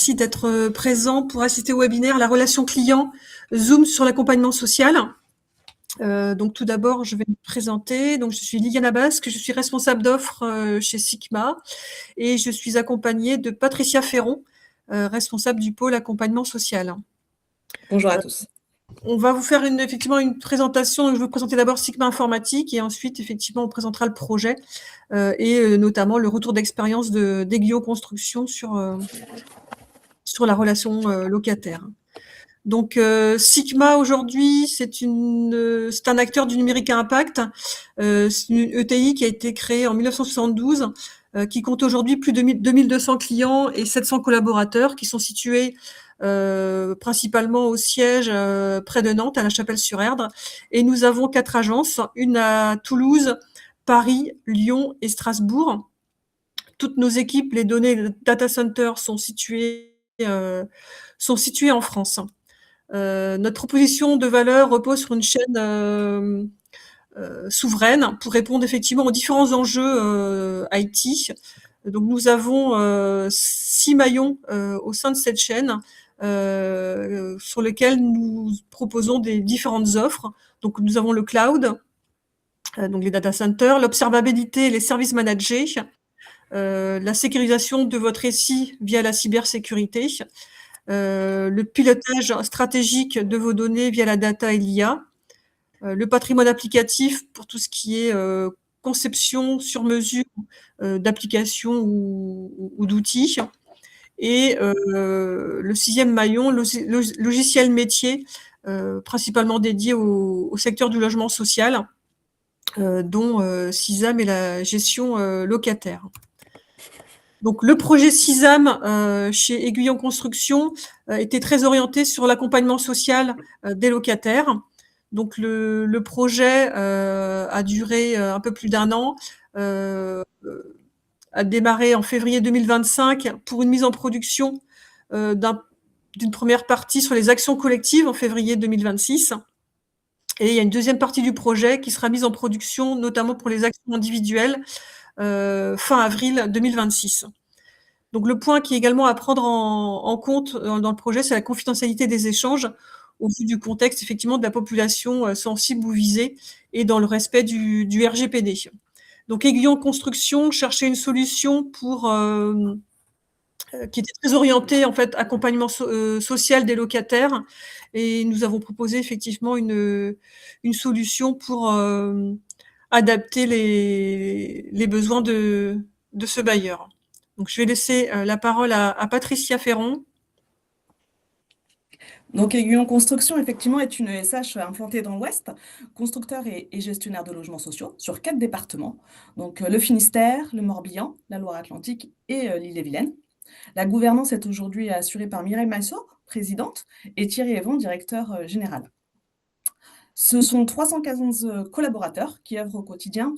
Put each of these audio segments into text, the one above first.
Merci d'être présent pour assister au webinaire La relation client Zoom sur l'accompagnement social. Donc tout d'abord, je vais me présenter. Donc je suis Liliana Basque, je suis responsable d'offres chez Sigma et je suis accompagnée de Patricia Ferron, responsable du pôle accompagnement social. Bonjour à tous. On va vous faire effectivement une présentation. Je vais vous présenter d'abord Sigma Informatique et ensuite, effectivement, on présentera le projet et notamment le retour d'expérience d'Aiguillon Construction sur la relation locataire. Donc Sigma aujourd'hui, c'est un acteur du numérique à impact. C'est une ETI qui a été créée en 1972, qui compte aujourd'hui plus de 2200 clients et 700 collaborateurs qui sont situés principalement au siège près de Nantes, à La Chapelle-sur-Erdre. Et nous avons 4 agences, une à Toulouse, Paris, Lyon et Strasbourg. Toutes nos équipes, les données data center sont situées en France. Notre proposition de valeur repose sur une chaîne souveraine pour répondre effectivement aux différents enjeux IT. Donc nous avons 6 maillons au sein de cette chaîne sur lesquels nous proposons des différentes offres. Donc nous avons le cloud, donc les data centers, l'observabilité, les services managés, la sécurisation de votre SI via la cybersécurité, le pilotage stratégique de vos données via la data et l'IA, le patrimoine applicatif pour tout ce qui est conception sur mesure d'applications ou d'outils, et le 6e maillon, logiciel métier, principalement dédié au secteur du logement social, dont Sisam est la gestion locataire. Donc le projet Sisam chez Aiguillon Construction était très orienté sur l'accompagnement social des locataires. Donc le projet a duré un peu plus d'1 an, a démarré en février 2025 pour une mise en production d'une première partie sur les actions collectives en février 2026. Et il y a une deuxième partie du projet qui sera mise en production notamment pour les actions individuelles fin avril 2026. Donc le point qui est également à prendre en compte dans le projet, c'est la confidentialité des échanges au vu du contexte effectivement de la population sensible ou visée et dans le respect du RGPD. Donc Aiguillon Construction cherchait une solution qui était très orientée en fait accompagnement social des locataires, et nous avons proposé effectivement une solution pour adapter les besoins de ce bailleur. Donc, je vais laisser la parole à Patricia Ferron. Donc, Aiguillon Construction, effectivement, est une ESH implantée dans l'Ouest, constructeur et gestionnaire de logements sociaux sur 4 départements, donc le Finistère, le Morbihan, la Loire-Atlantique et l'Ille-et-Vilaine. La gouvernance est aujourd'hui assurée par Mireille Massot, présidente, et Thierry Evon, directeur général. Ce sont 315 collaborateurs qui œuvrent au quotidien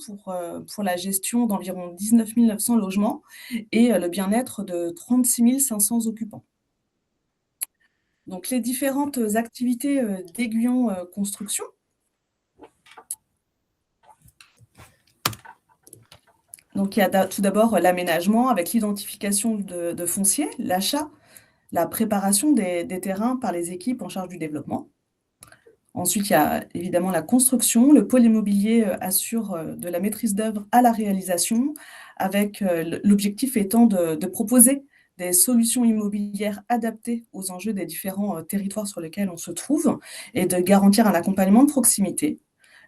pour la gestion d'environ 19 900 logements et le bien-être de 36 500 occupants. Donc, les différentes activités d'Aiguillon Construction. Donc, il y a tout d'abord l'aménagement avec l'identification de foncier, l'achat, la préparation des terrains par les équipes en charge du développement. Ensuite, il y a évidemment la construction. Le pôle immobilier assure de la maîtrise d'œuvre à la réalisation, avec l'objectif étant de proposer des solutions immobilières adaptées aux enjeux des différents territoires sur lesquels on se trouve et de garantir un accompagnement de proximité.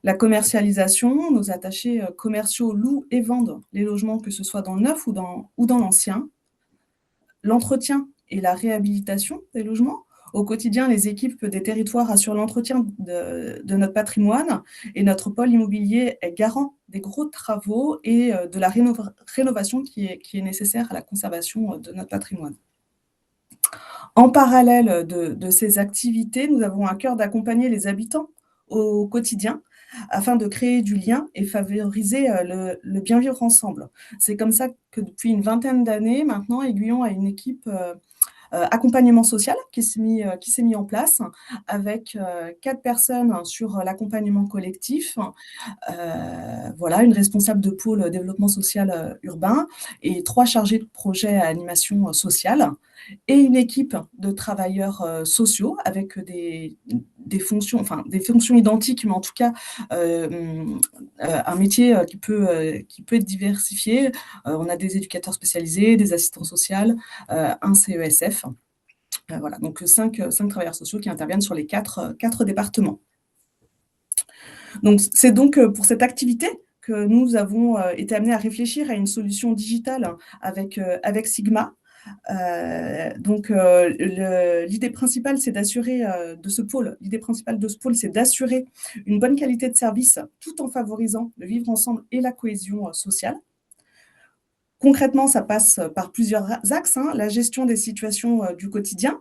La commercialisation, nos attachés commerciaux louent et vendent les logements, que ce soit dans le neuf ou dans l'ancien. L'entretien et la réhabilitation des logements. Au quotidien, les équipes des territoires assurent l'entretien de notre patrimoine et notre pôle immobilier est garant des gros travaux et de la rénovation qui est nécessaire à la conservation de notre patrimoine. En parallèle de ces activités, nous avons à cœur d'accompagner les habitants au quotidien afin de créer du lien et favoriser le bien vivre ensemble. C'est comme ça que depuis une vingtaine d'années, maintenant, Aiguillon a une équipe accompagnement social qui s'est mis en place avec 4 personnes sur l'accompagnement collectif, voilà, une responsable de pôle développement social urbain et 3 chargés de projet à animation sociale. et une équipe de travailleurs sociaux avec des fonctions, enfin des fonctions identiques, mais en tout cas un métier qui peut être diversifié. On a des éducateurs spécialisés, des assistants sociaux, un CESF. Voilà, donc cinq travailleurs sociaux qui interviennent sur les quatre départements. Donc c'est donc pour cette activité que nous avons été amenés à réfléchir à une solution digitale avec Sigma. Donc l'idée principale, c'est d'assurer l'idée principale de ce pôle, c'est d'assurer une bonne qualité de service tout en favorisant le vivre ensemble et la cohésion sociale. Concrètement, ça passe par plusieurs axes, hein, la gestion des situations du quotidien,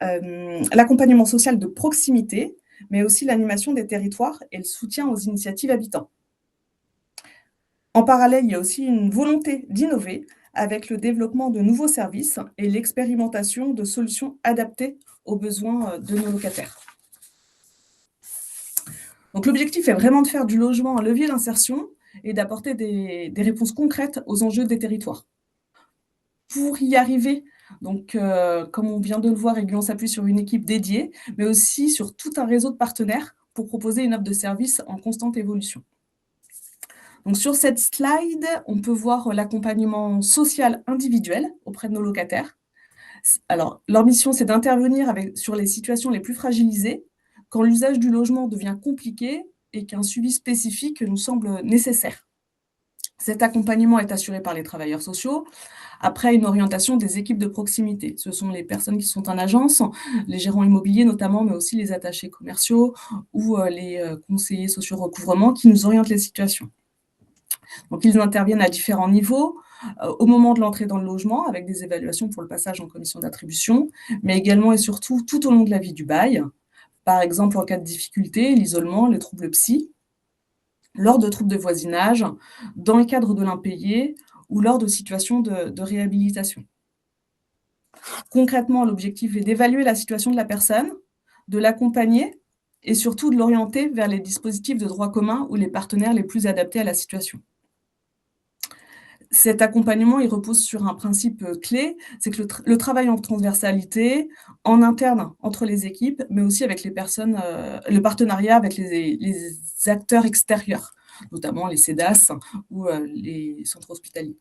l'accompagnement social de proximité, mais aussi l'animation des territoires et le soutien aux initiatives habitants. En parallèle, il y a aussi une volonté d'innover avec le développement de nouveaux services et l'expérimentation de solutions adaptées aux besoins de nos locataires. Donc l'objectif est vraiment de faire du logement un levier d'insertion et d'apporter des réponses concrètes aux enjeux des territoires. Pour y arriver, donc, comme on vient de le voir, Aiguillon s'appuie sur une équipe dédiée, mais aussi sur tout un réseau de partenaires pour proposer une offre de service en constante évolution. Donc, sur cette slide, on peut voir l'accompagnement social individuel auprès de nos locataires. Alors, leur mission, c'est d'intervenir sur les situations les plus fragilisées, quand l'usage du logement devient compliqué et qu'un suivi spécifique nous semble nécessaire. Cet accompagnement est assuré par les travailleurs sociaux, après une orientation des équipes de proximité. Ce sont les personnes qui sont en agence, les gérants immobiliers notamment, mais aussi les attachés commerciaux ou les conseillers sociaux recouvrement qui nous orientent les situations. Donc, ils interviennent à différents niveaux, au moment de l'entrée dans le logement, avec des évaluations pour le passage en commission d'attribution, mais également et surtout tout au long de la vie du bail, par exemple en cas de difficulté, l'isolement, les troubles psy, lors de troubles de voisinage, dans le cadre de l'impayé ou lors de situations de réhabilitation. Concrètement, l'objectif est d'évaluer la situation de la personne, de l'accompagner et surtout de l'orienter vers les dispositifs de droit commun ou les partenaires les plus adaptés à la situation. Cet accompagnement, il repose sur un principe clé, c'est que le travail en transversalité, en interne entre les équipes, mais aussi avec les personnes, le partenariat avec les acteurs extérieurs, notamment les CEDAS ou les centres hospitaliers.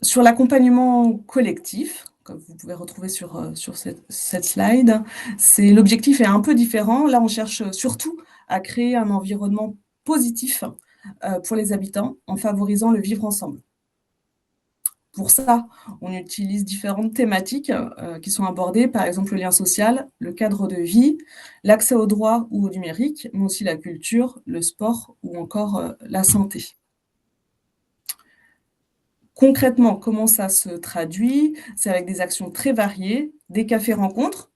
Sur l'accompagnement collectif, comme vous pouvez retrouver sur cette slide, l'objectif est un peu différent. Là, on cherche surtout à créer un environnement positif pour les habitants en favorisant le vivre ensemble. Pour ça, on utilise différentes thématiques qui sont abordées, par exemple le lien social, le cadre de vie, l'accès au droit ou au numérique, mais aussi la culture, le sport ou encore la santé. Concrètement, comment ça se traduit? C'est avec des actions très variées, des cafés-rencontres,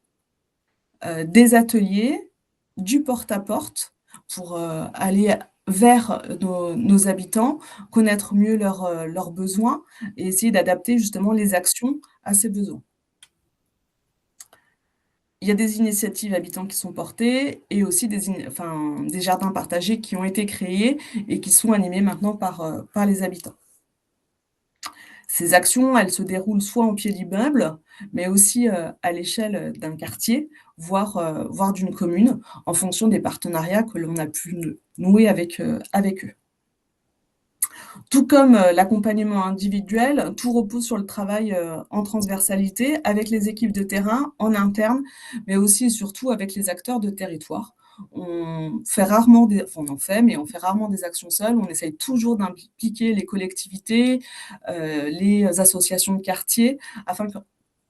des ateliers, du porte-à-porte pour aller vers nos habitants, connaître mieux leurs besoins et essayer d'adapter justement les actions à ces besoins. Il y a des initiatives habitants qui sont portées et aussi des jardins partagés qui ont été créés et qui sont animés maintenant par les habitants. Ces actions, elles se déroulent soit en pied d'immeuble, mais aussi à l'échelle d'un quartier, voire d'une commune, en fonction des partenariats que l'on a pu nouer avec eux. Tout comme l'accompagnement individuel, tout repose sur le travail en transversalité avec les équipes de terrain, en interne, mais aussi et surtout avec les acteurs de territoire. On fait rarement on fait rarement des actions seules. On essaye toujours d'impliquer les collectivités, les associations de quartier, afin que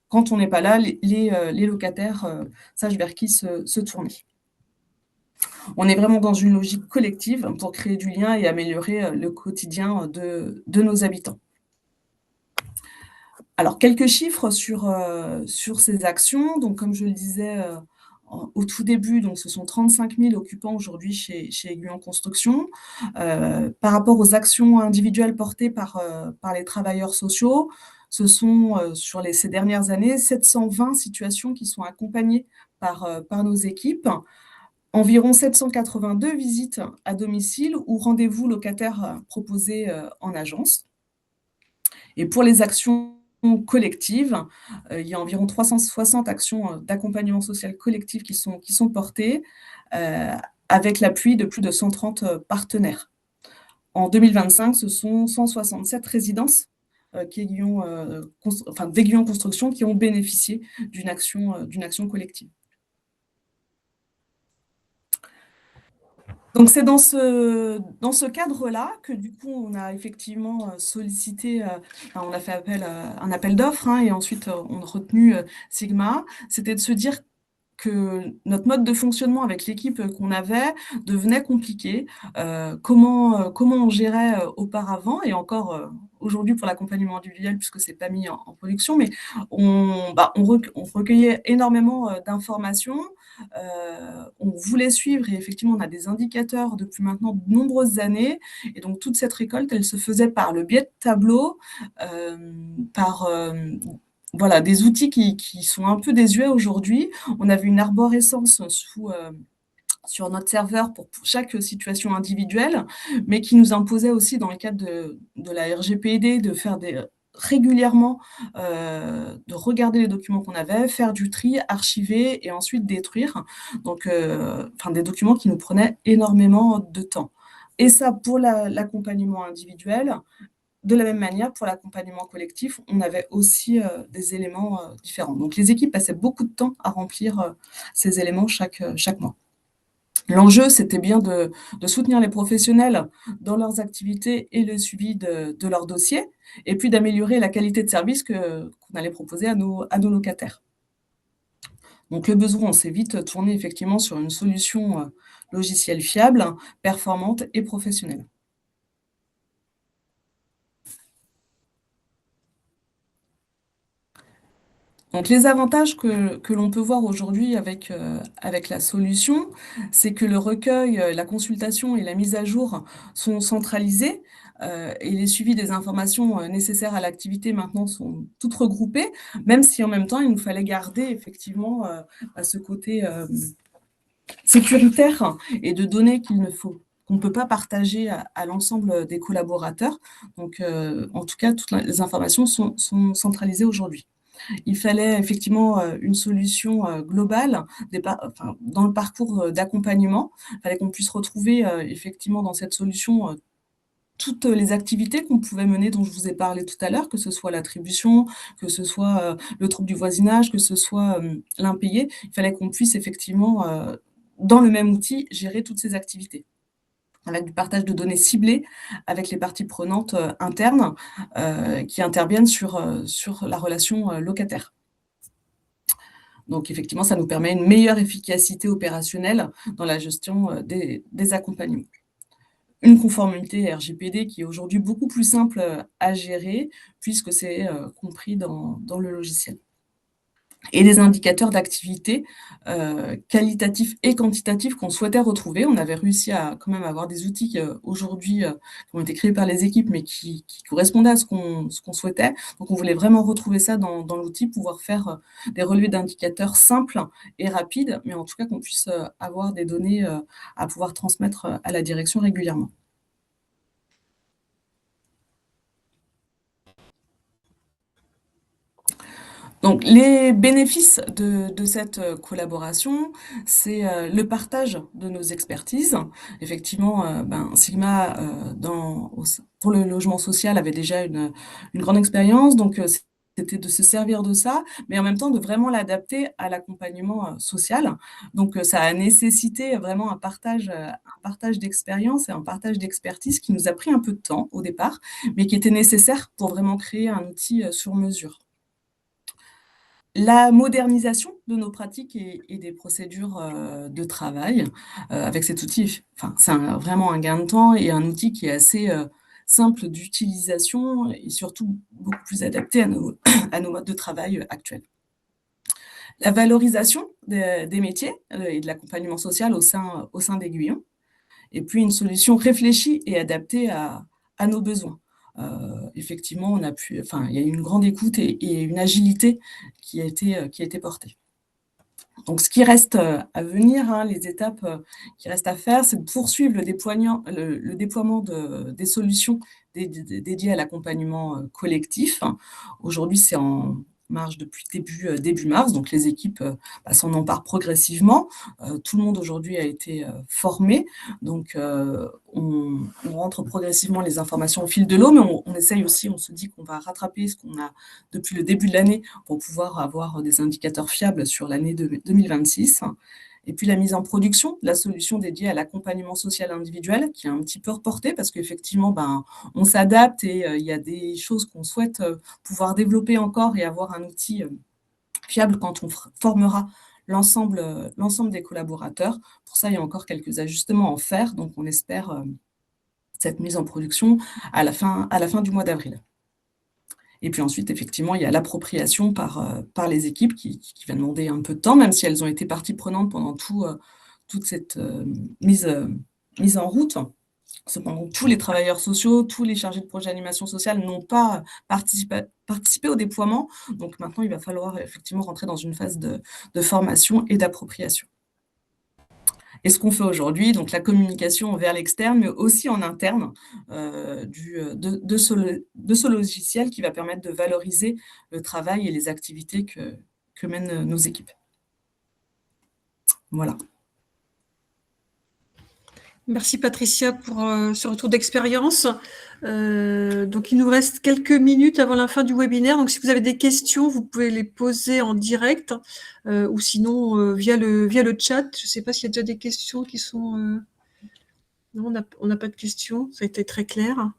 quand on n'est pas là, les locataires sachent vers qui se tourner. On est vraiment dans une logique collective pour créer du lien et améliorer le quotidien de nos habitants. Alors, quelques chiffres sur ces actions. Donc, comme je le disais au tout début, donc ce sont 35 000 occupants aujourd'hui chez Aiguillon Construction. Par rapport aux actions individuelles portées par les travailleurs sociaux, ce sont, sur ces dernières années, 720 situations qui sont accompagnées par nos équipes. Environ 782 visites à domicile ou rendez-vous locataires proposés en agence. Et pour les actions collectives, il y a environ 360 actions d'accompagnement social collectif qui sont portées, avec l'appui de plus de 130 partenaires. En 2025, ce sont 167 résidences d'Aiguillon Construction qui ont bénéficié d'une action collective. Donc c'est dans ce cadre-là que du coup on a effectivement sollicité, on a fait un appel d'offres, hein, et ensuite on a retenu Sigma. C'était de se dire que notre mode de fonctionnement avec l'équipe qu'on avait devenait compliqué. Comment on gérait auparavant et encore aujourd'hui pour l'accompagnement individuel, puisque c'est pas mis en production, mais on recueillait énormément d'informations. On voulait suivre et effectivement on a des indicateurs depuis maintenant de nombreuses années, et donc toute cette récolte elle se faisait par le biais de tableaux, par voilà, des outils qui sont un peu désuets aujourd'hui. On avait une arborescence sur notre serveur pour chaque situation individuelle, mais qui nous imposait aussi, dans le cadre de la RGPD, de faire régulièrement, de regarder les documents qu'on avait, faire du tri, archiver et ensuite détruire. Donc, des documents qui nous prenaient énormément de temps. Et ça, pour l'accompagnement individuel. De la même manière, pour l'accompagnement collectif, on avait aussi des éléments différents. Donc, les équipes passaient beaucoup de temps à remplir ces éléments chaque mois. L'enjeu, c'était bien de soutenir les professionnels dans leurs activités et le suivi de leurs dossiers, et puis d'améliorer la qualité de service qu'on allait proposer à nos locataires. Donc, le besoin, on s'est vite tourné effectivement sur une solution logicielle fiable, performante et professionnelle. Donc les avantages que l'on peut voir aujourd'hui avec la solution, c'est que le recueil, la consultation et la mise à jour sont centralisés, et les suivis des informations nécessaires à l'activité maintenant sont toutes regroupées, même si en même temps il nous fallait garder effectivement ce côté sécuritaire et de données qu'on ne peut pas partager à l'ensemble des collaborateurs. Donc en tout cas, toutes les informations sont centralisées aujourd'hui. Il fallait effectivement une solution globale dans le parcours d'accompagnement. Il fallait qu'on puisse retrouver effectivement dans cette solution toutes les activités qu'on pouvait mener, dont je vous ai parlé tout à l'heure, que ce soit l'attribution, que ce soit le trouble du voisinage, que ce soit l'impayé. Il fallait qu'on puisse effectivement, dans le même outil, gérer toutes ces activités, avec du partage de données ciblées avec les parties prenantes internes qui interviennent sur la relation locataire. Donc effectivement, ça nous permet une meilleure efficacité opérationnelle dans la gestion des accompagnements. Une conformité RGPD qui est aujourd'hui beaucoup plus simple à gérer, puisque c'est compris dans le logiciel. Et des indicateurs d'activité qualitatifs et quantitatifs qu'on souhaitait retrouver. On avait réussi à quand même avoir des outils aujourd'hui qui ont été créés par les équipes, mais qui correspondaient à ce qu'on souhaitait. Donc on voulait vraiment retrouver ça dans l'outil, pouvoir faire des relevés d'indicateurs simples et rapides, mais en tout cas qu'on puisse avoir des données à pouvoir transmettre à la direction régulièrement. Donc, les bénéfices de cette collaboration, c'est le partage de nos expertises. Effectivement, Sigma, pour le logement social, avait déjà une grande expérience, donc c'était de se servir de ça, mais en même temps de vraiment l'adapter à l'accompagnement social. Donc, ça a nécessité vraiment un partage d'expérience et un partage d'expertise qui nous a pris un peu de temps au départ, mais qui était nécessaire pour vraiment créer un outil sur mesure. La modernisation de nos pratiques et des procédures de travail avec cet outil, c'est vraiment un gain de temps et un outil qui est assez simple d'utilisation et surtout beaucoup plus adapté à nos modes de travail actuels. La valorisation des métiers et de l'accompagnement social au sein d'Aiguillon, et puis une solution réfléchie et adaptée à nos besoins. Effectivement, il y a eu une grande écoute et une agilité qui a été portée. Donc ce qui reste, à venir, hein, les étapes, qui restent à faire, c'est de poursuivre le déploiement des solutions dédiées à l'accompagnement, collectif. Aujourd'hui, c'est en marche depuis début mars, donc les équipes, s'en emparent progressivement. Tout le monde aujourd'hui a été, formé, donc on rentre progressivement les informations au fil de l'eau, mais on essaye aussi, on se dit qu'on va rattraper ce qu'on a depuis le début de l'année pour pouvoir avoir des indicateurs fiables sur l'année 2026. Et puis la mise en production de la solution dédiée à l'accompagnement social individuel, qui est un petit peu reportée parce qu'effectivement, on s'adapte et il y a des choses qu'on souhaite pouvoir développer encore et avoir un outil fiable quand on formera l'ensemble des collaborateurs. Pour ça, il y a encore quelques ajustements à en faire, donc on espère cette mise en production à la fin du mois d'avril. Et puis ensuite, effectivement, il y a l'appropriation par les équipes qui va demander un peu de temps, même si elles ont été partie prenante pendant toute cette mise en route. Cependant, tous les travailleurs sociaux, tous les chargés de projet animation sociale n'ont pas participé au déploiement. Donc maintenant, il va falloir effectivement rentrer dans une phase de formation et d'appropriation. Et ce qu'on fait aujourd'hui, donc la communication vers l'externe, mais aussi en interne, de ce logiciel qui va permettre de valoriser le travail et les activités que mènent nos équipes. Voilà. Merci Patricia pour ce retour d'expérience. Donc il nous reste quelques minutes avant la fin du webinaire. Donc si vous avez des questions, vous pouvez les poser en direct ou sinon via le chat. Je ne sais pas s'il y a déjà des questions qui sont... Non, on n'a pas de questions. Ça a été très clair.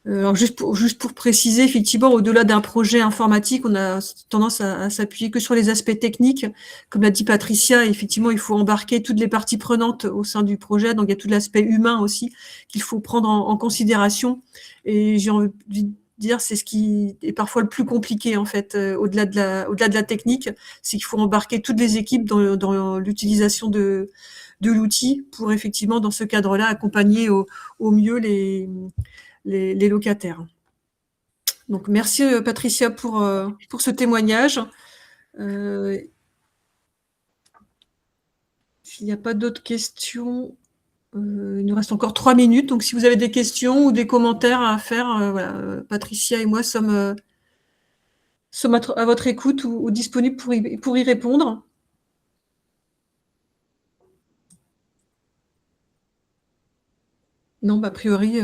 Alors juste pour préciser, effectivement, au-delà d'un projet informatique, on a tendance à s'appuyer que sur les aspects techniques. Comme l'a dit Patricia, effectivement, il faut embarquer toutes les parties prenantes au sein du projet. Donc, il y a tout l'aspect humain aussi qu'il faut prendre en considération. Et j'ai envie de dire, c'est ce qui est parfois le plus compliqué, en fait, au-delà de la technique. C'est qu'il faut embarquer toutes les équipes dans l'utilisation de l'outil pour effectivement, dans ce cadre-là, accompagner au mieux les locataires. Donc, merci Patricia pour ce témoignage. S'il n'y a pas d'autres questions, il nous reste encore 3 minutes. Donc, si vous avez des questions ou des commentaires à faire, voilà, Patricia et moi sommes à votre écoute ou disponibles pour y répondre. Non, a priori,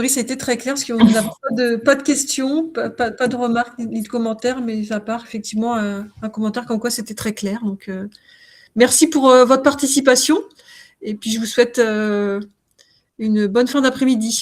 ça a été très clair parce qu'on n'a pas de questions, pas de remarques ni de commentaires, mais à part effectivement un commentaire comme quoi c'était très clair. Donc, merci pour votre participation et puis je vous souhaite une bonne fin d'après-midi.